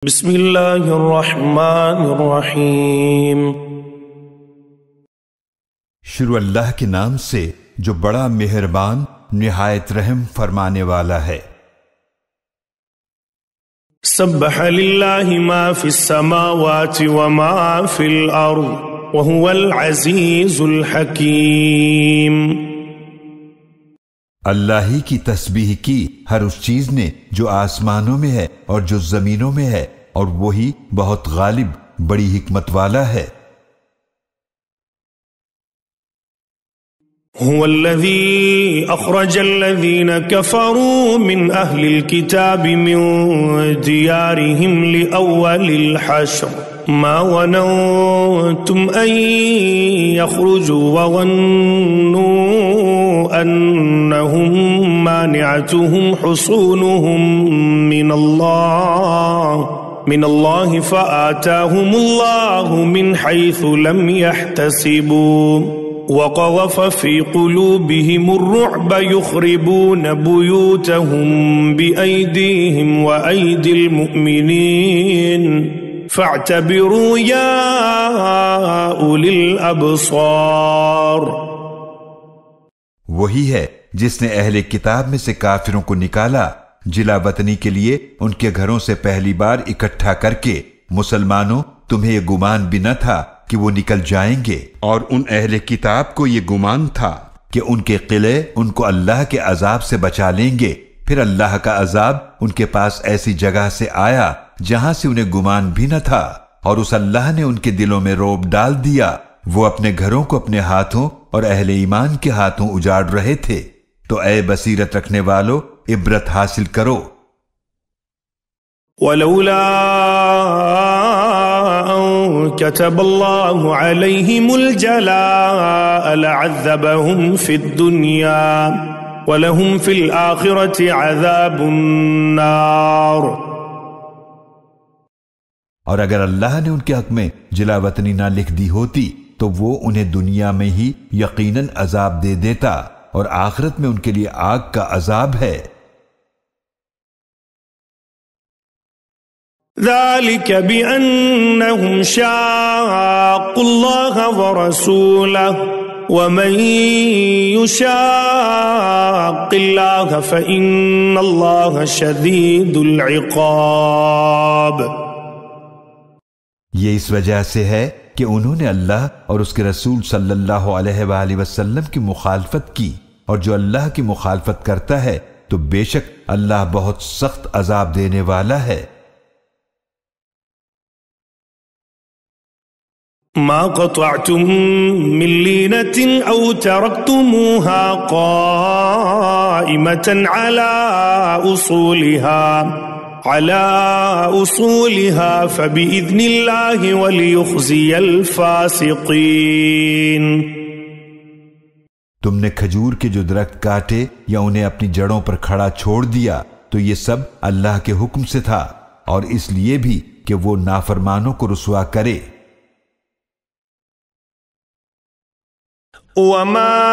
بسم اللہ الرحمن الرحیم۔ شروع اللہ کے نام سے جو بڑا مہربان نہایت رحم فرمانے والا ہے۔ سبح للہ ما فی السماوات وما فی الارض وهو العزیز الحکیم۔ اللہ ہی کی تسبیح کی ہر اس چیز نے جو آسمانوں میں ہے اور جو زمینوں میں ہے، اور وہی بہت غالب بڑی حکمت والا ہے۔ هو الذي أخرج الذين كفروا من أهل الكتاب من ديارهم لأول الحشر ما ظننتم أن يخرجوا وظنوا أنهم مانعتهم حصونهم من الله فآتاهم الله من حيث لم يحتسبوا وقذف في قلوبهم الرعب يخربون بيوتهم بأيديهم وأيدي المؤمنين فاعتبروا يا أولي الأبصار۔ وہی ہے جس نے اہل کتاب میں سے کافروں کو نکالا جلا وطنی کے لیے ان کے گھروں سے پہلی بار اکٹھا کر کے۔ مسلمانوں، تمہیں یہ گمان بھی نہ تھا کہ وہ نکل جائیں گے، اور ان اہل کتاب کو یہ گمان تھا کہ ان کے قلعے ان کو اللہ کے عذاب سے بچا لیں گے۔ پھر اللہ کا عذاب ان کے پاس ایسی جگہ سے آیا جہاں سے انہیں گمان بھی نہ تھا، اور اس اللہ نے ان کے دلوں میں رعب ڈال دیا۔ وہ اپنے گھروں کو اپنے ہاتھوں اور اہل ایمان کے ہاتھوں اجاڑ رہے تھے۔ تو اے بصیرت رکھنے والو، عبرت حاصل کرو۔ ولولا أن كتب الله عليهم الجلاء لعذبهم في الدنيا ولهم في الآخرة عذاب النار۔ اور اگر اللہ نے ان کے حق میں جلا وطنی نہ لکھ دی ہوتی تو وہ انہیں دنیا میں ہی یقیناً عذاب دے دیتا، اور آخرت میں ان کے لیے آگ کا عذاب ہے۔ ذلك بأنهم شاقوا الله ورسوله ومن يشاق الله فإن الله شديد العقاب۔ یہ اس وجہ سے ہے کہ انہوں نے اللہ اور اس کے رسول صلی اللہ علیہ وآلہ وسلم کی مخالفت کی، اور جو اللہ کی مخالفت کرتا ہے تو بے شک اللہ بہت سخت عذاب دینے والا ہے۔ ما قطعتم من لينة أو تركتموها قائمة على أصولها فبإذن الله وليخزي الفاسقين۔ تم نے کھجور کے جو درخت کاٹے یا انہیں اپنی جڑوں پر کھڑا چھوڑ دیا تو یہ سب اللہ کے حکم سے تھا، اور اس لیے بھی کہ وہ نافرمانوں کو رسوا کرے۔ وما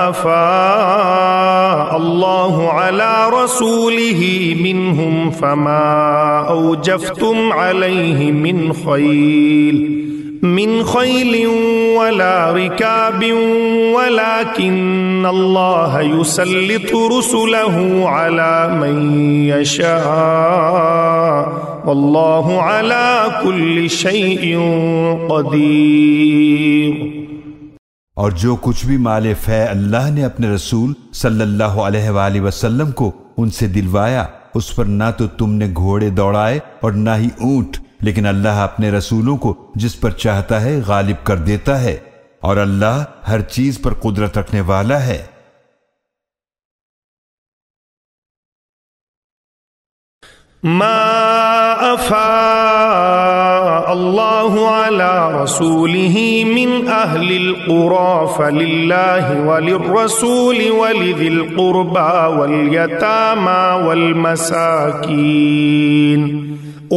أفاء الله على رسوله منهم فما أوجفتم عليه من خيل ولا ركاب ولكن الله يسلط رسله على من يشاء والله على كل شيء قدير۔ اور جو کچھ بھی مال فے اللہ نے اپنے رسول صلی اللہ علیہ وآلہ وسلم کو ان سے دلوایا، اس پر نہ تو تم نے گھوڑے دوڑائے اور نہ ہی اونٹ، لیکن اللہ اپنے رسولوں کو جس پر چاہتا ہے غالب کر دیتا ہے، اور اللہ ہر چیز پر قدرت رکھنے والا ہے۔ ما أفاء الله على رسوله من أهل القرى فلله وللرسول ولذي القربى واليتامى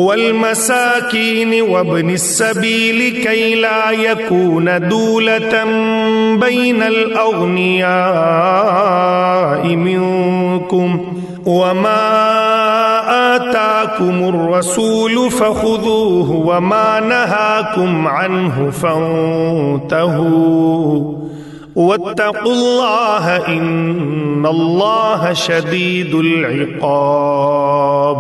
والمساكين وابن السبيل كي لا يكون دولة بين الأغنياء منكم وما آتاكم الرسول فخذوه وما نهاكم عنه فانتهوا واتقوا الله إن الله شديد العقاب۔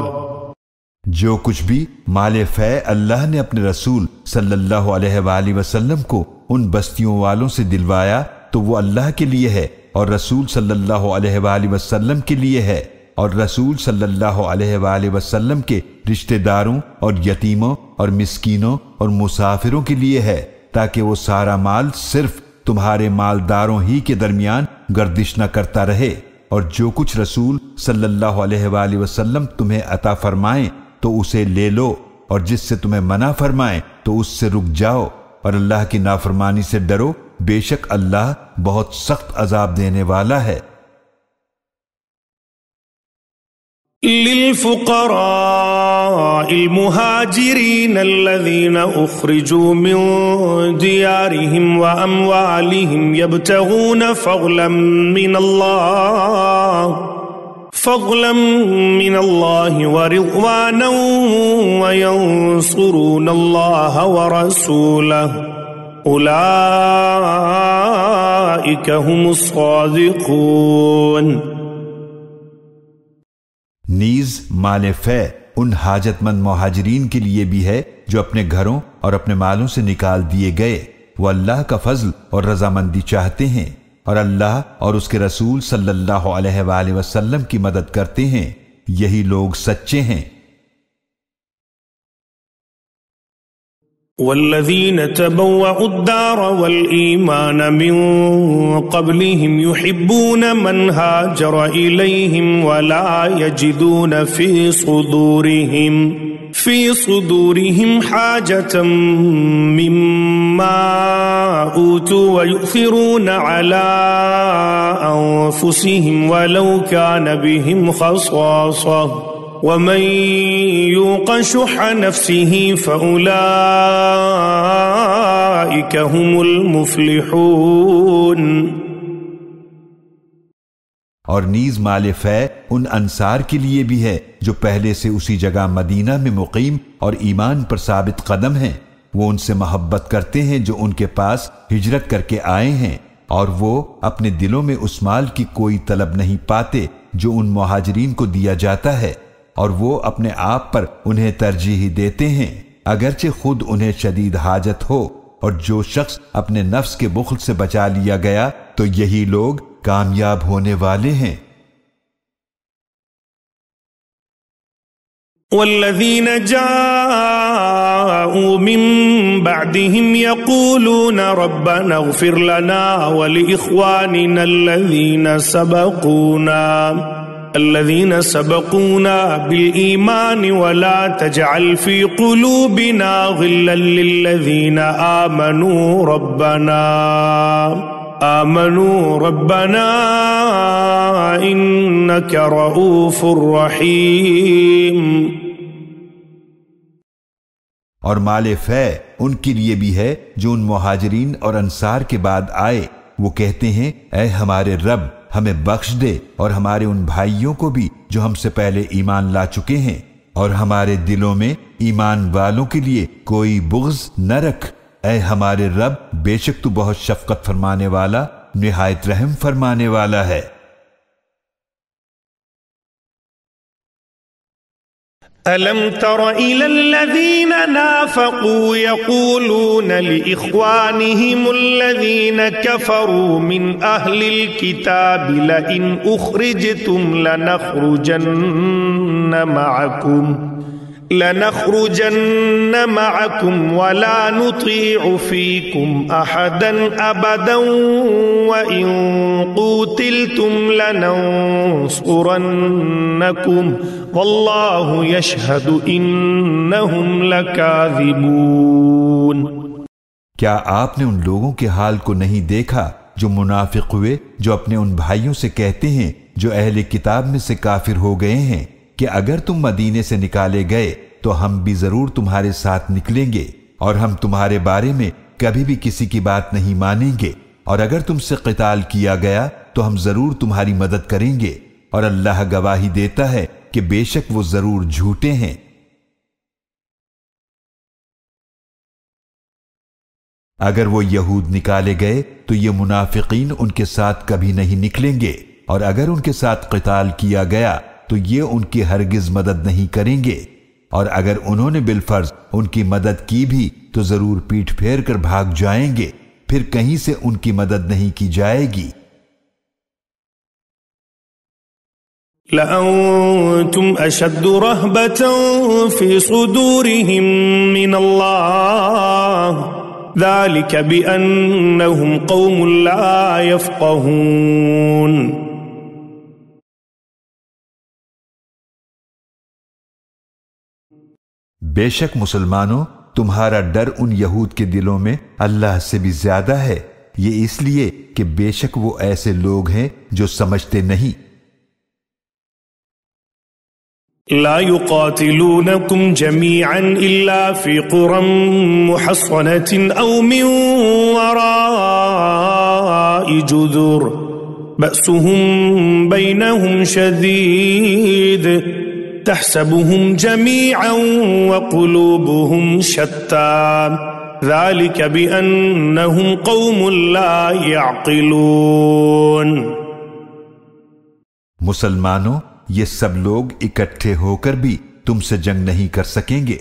جو کچھ بھی مال فے اللہ نے اپنے رسول صلی اللہ علیہ وآلہ وسلم کو ان بستیوں والوں سے دلوایا تو وہ اللہ کے لیے ہے اور رسول صلی اللہ علیہ وآلہ وسلم کے لیے ہے، اور رسول صلی اللہ علیہ وآلہ وسلم کے رشتہ داروں اور یتیموں اور مسکینوں اور مسافروں کے لیے ہے، تاکہ وہ سارا مال صرف تمہارے مالداروں ہی کے درمیان گردش نہ کرتا رہے، اور جو کچھ رسول صلی اللہ علیہ وآلہ وسلم تمہیں عطا فرمائیں تو اسے لے لو، اور جس سے تمہیں منع فرمائیں تو اس سے رک جاؤ، اور اللہ کی نافرمانی سے ڈرو، بے شک اللہ بہت سخت عذاب دینے والا ہے۔ للفقراء المهاجرين الذين أخرجوا من ديارهم وأموالهم يبتغون فضلا من الله ورضوانا وينصرون الله ورسوله أولئك هم الصادقون۔ نیز مال فے ان حاجت مند مہاجرین کے لیے بھی ہے جو اپنے گھروں اور اپنے مالوں سے نکال دیے گئے، وہ اللہ کا فضل اور رضامندی چاہتے ہیں، اور اللہ اور اس کے رسول صلی اللہ علیہ وآلہ وسلم کی مدد کرتے ہیں، یہی لوگ سچے ہیں۔ والذين تبوأوا الدار والإيمان من قبلهم يحبون من هاجر إليهم ولا يجدون في صدورهم حاجة مما أوتوا ويؤثرون على أنفسهم ولو كان بهم خصاصة ومن يوق شح نفسه فأولئك هم المفلحون۔ اور نیز مال فے ان انصار کے لیے بھی ہے جو پہلے سے اسی جگہ مدینہ میں مقیم اور ایمان پر ثابت قدم ہیں، وہ ان سے محبت کرتے ہیں جو ان کے پاس ہجرت کر کے آئے ہیں، اور وہ اپنے دلوں میں اس مال کی کوئی طلب نہیں پاتے جو ان مہاجرین کو دیا جاتا ہے، اور وہ اپنے آپ پر انہیں ترجیح دیتے ہیں اگرچہ خود انہیں شدید حاجت ہو، اور جو شخص اپنے نفس کے بخل سے بچا لیا گیا تو یہی لوگ کامیاب ہونے والے ہیں۔ والذین جاءوا من بعدهم يقولون ربنا اغفر لنا ولإخواننا الذين سبقونا بالإيمان ولا تجعل في قلوبنا غلا للذين آمنوا ربنا إنك رؤوف رحيم۔ اور مال فے ان کے لیے بھی ہے جو ان مہاجرین اور انصار کے بعد آئے، وہ کہتے ہیں اے ہمارے رب ہمیں بخش دے، اور ہمارے ان بھائیوں کو بھی جو ہم سے پہلے ایمان لا چکے ہیں، اور ہمارے دلوں میں ایمان والوں کے لیے کوئی بغض نہ رکھ، اے ہمارے رب بے شک تو بہت شفقت فرمانے والا نہایت رحم فرمانے والا ہے۔ ألم تر إلى الذين نافقوا يقولون لإخوانهم الذين كفروا من أهل الكتاب لئن أخرجتم لنخرجن معكم ولا نطيع فيكم أحدا أبدا وإن قوتلتم لننصرنكم والله يشهد إنهم لكاذبون۔ کیا آپ نے ان لوگوں کے حال کو نہیں دیکھا جو منافق ہوئے، جو اپنے ان بھائیوں سے کہتے ہیں جو اہل کتاب میں سے کافر ہو گئے ہیں کہ اگر تم مدینے سے نکالے گئے تو ہم بھی ضرور تمہارے ساتھ نکلیں گے، اور ہم تمہارے بارے میں کبھی بھی کسی کی بات نہیں مانیں گے، اور اگر تم سے قتال کیا گیا تو ہم ضرور تمہاری مدد کریں گے، اور اللہ گواہی دیتا ہے کہ بے شک وہ ضرور جھوٹے ہیں۔ اگر وہ یہود نکالے گئے تو یہ منافقین ان کے ساتھ کبھی نہیں نکلیں گے، اور اگر ان کے ساتھ قتال کیا گیا تو یہ ان کی ہرگز مدد نہیں کریں گے، اور اگر انہوں نے بالفرض ان کی مدد کی بھی تو ضرور پیٹھ پھیر کر بھاگ جائیں گے، پھر کہیں سے ان کی مدد نہیں کی جائے گی۔ لأنتم أشد رهبة في صدورهم من الله ذلك بأنهم قوم لا يفقهون۔ بے شک مسلمانوں تمہارا ڈر ان یہود کے دلوں میں اللہ سے بھی زیادہ ہے، یہ اس لیے کہ بے شک وہ ایسے لوگ ہیں جو سمجھتے نہیں۔ لا يقاتلونكم جميعا إلا في قرى محصنة أو من وراء جذور بأسهم بينهم شديد تحسبهم جميعا وقلوبهم شتى ذلك بأنهم قوم لا يعقلون۔ مسلمانوں یہ سب لوگ اکٹھے ہو کر بھی تم سے جنگ نہیں کر سکیں گے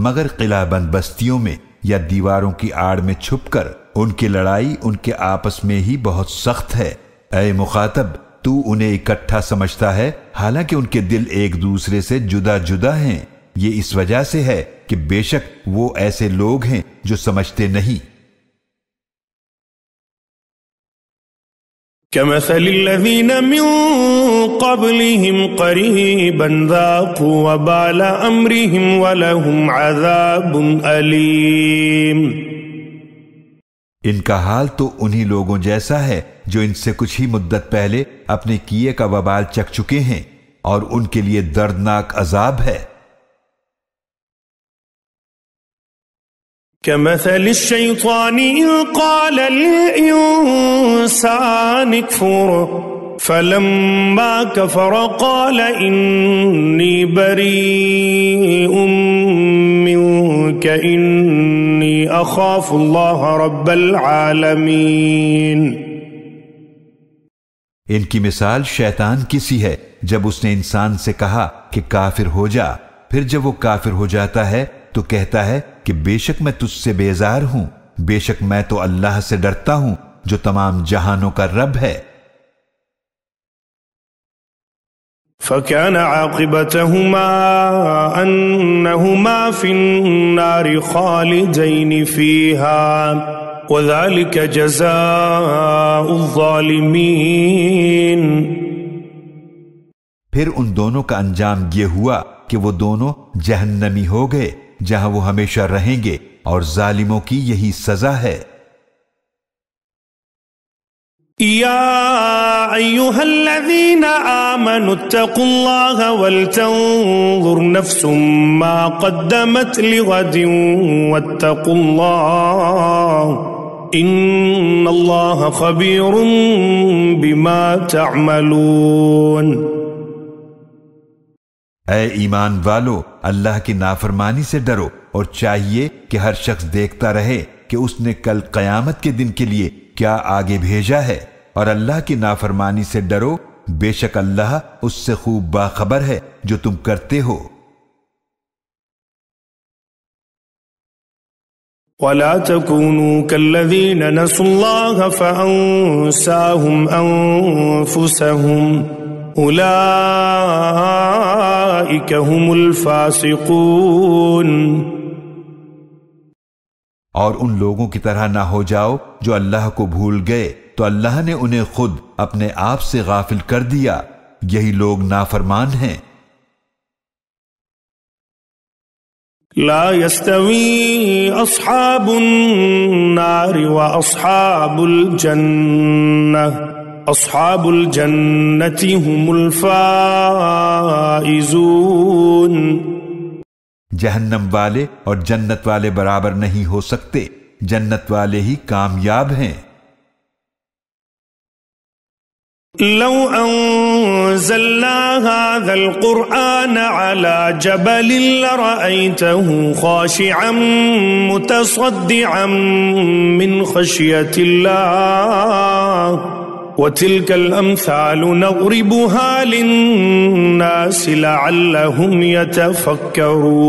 مگر قلعہ بند بستیوں میں یا دیواروں کی آڑ میں چھپ کر۔ ان کی لڑائی ان کے آپس میں ہی بہت سخت ہے۔ اے مخاطب تو انہیں اکٹھا سمجھتا ہے حالانکہ ان کے دل ایک دوسرے سے جدا جدا ہیں، یہ اس وجہ سے ہے کہ بے شک وہ ایسے لوگ ہیں جو سمجھتے نہیں۔ كمثل الذين من قبلهم قريبا ذاقوا وبال أمرهم ولهم عذاب أليم۔ ان کا حال تو انہی لوگوں جیسا ہے جو ان سے کچھ ہی مدت پہلے اپنے کیے کا وبال چکھ چکے ہیں، اور ان کے لیے دردناک عذاب ہے۔ كمثل الشيطان إذ قال للإنسان اكفر فلما كفر قال إني بريء منك إني أخاف الله رب العالمين۔ ان کی مثال شیطان کی سی ہے جب اس نے انسان سے کہا کہ کافر ہو جا، پھر جب وہ کافر ہو جاتا ہے تو کہتا ہے کہ بے شک میں تجھ سے بیزار ہوں، بے شک میں تو اللہ سے ڈرتا ہوں جو تمام جہانوں کا رب ہے۔ فكان عاقبتهما أنهما في النار خالدين فيها وذلك جزاء الظالمين۔ پھر ان دونوں کا انجام یہ ہوا کہ وہ دونوں جہنمی ہو گئے جہاں وہ ہمیشہ رہیں گے، اور ظالموں کی یہی سزا ہے۔ يا أيها الذين آمنوا اتقوا الله ولتنظر نفس ما قدمت لغد واتقوا الله إن الله خبير بما تعملون۔ اے ایمان والو اللہ کی نافرمانی سے ڈرو، اور چاہیے کہ ہر شخص دیکھتا رہے کہ اس نے کل قیامت کے دن کے لیے کیا آگے بھیجا ہے، اور اللہ کی نافرمانی سے ڈرو، بے شک اللہ اس سے خوب باخبر ہے جو تم کرتے ہو۔ ولا تكونوا كالذين نسوا الله فأنساهم أنفسهم أولئك هم الفاسقون۔ اور ان لوگوں کی طرح نہ ہو جاؤ جو اللہ کو بھول گئے تو اللہ نے انہیں خود اپنے آپ سے غافل کر دیا، یہی لوگ نافرمان ہیں۔ لا يستوي أصحاب النار وأصحاب الجنة أصحاب الجنة هم الفائزون۔ جہنم والے اور جنت والے برابر نہیں ہو سکتے، جنت والے ہی کامیاب ہیں۔ لو أنزلنا هذا القرآن على جبل لرأيته خاشعا متصدعا من خشية الله وتلك الأمثال نضربها للناس لعلهم يتفكرون۔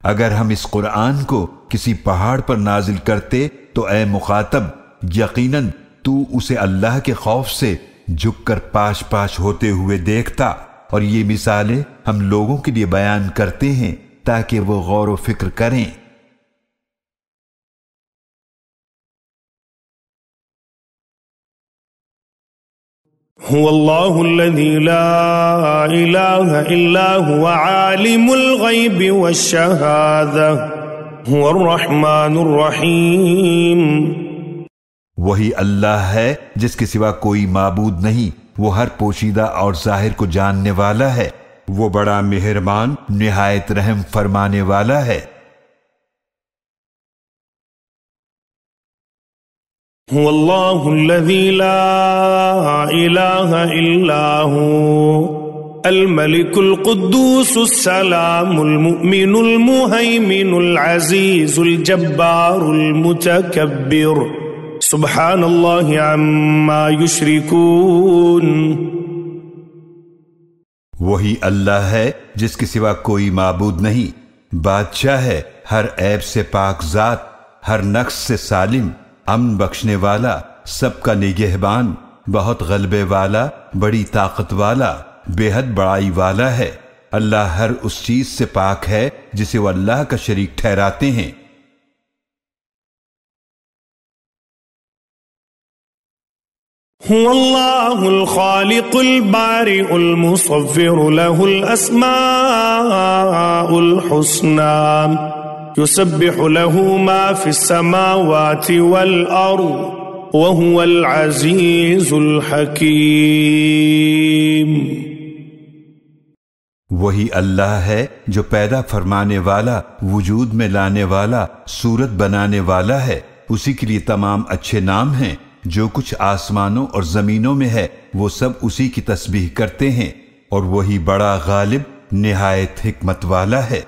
اگر ہم اس قرآن کو کسی پہاڑ پر نازل کرتے تو اے مخاطب یقیناً تو اسے اللہ کے خوف سے جھک کر پاش پاش ہوتے ہوئے دیکھتا، اور یہ مثالیں ہم لوگوں کے لیے بیان کرتے ہیں تاکہ وہ غور و فکر کریں۔ هو الله الذي لا إله إلا هو عالم الغيب والشهادة هو الرحمن الرحيم۔ وہی اللہ ہے جس کے سوا کوئی معبود نہیں، وہ ہر پوشیدہ اور ظاہر کو جاننے والا ہے، وہ بڑا مہربان نہایت رحم فرمانے والا ہے۔ هو الله الذي لا إله إلا هو الملك القدوس السلام المؤمن المهيمن العزيز الجبار المتكبر سبحان الله عما يشركون۔ وہی اللہ ہے جس کے سوا کوئی معبود نہیں، بادشاہ ہے، ہر عیب سے پاک ذات، ہر نقص سے سالم، امن بخشنے والا، سب کا نگہبان، بہت غلبے والا، بڑی طاقت والا، بے حد بڑائی والا ہے۔ اللہ ہر اس چیز سے پاک ہے جسے وہ اللہ کا شریک ٹھہراتے ہیں۔ هو الله الخالق البارئ المصور له الأسماء الحسنى يسبح له ما في السماوات والأرض وهو العزيز الحكيم۔ وہی اللہ ہے جو پیدا فرمانے والا، وجود میں لانے والا، صورت بنانے والا ہے، اسی کے لیے تمام اچھے نام ہیں۔ جو کچھ آسمانوں اور زمینوں میں ہے وہ سب اسی کی تسبیح کرتے ہیں، اور وہی بڑا غالب نہایت حکمت والا ہے۔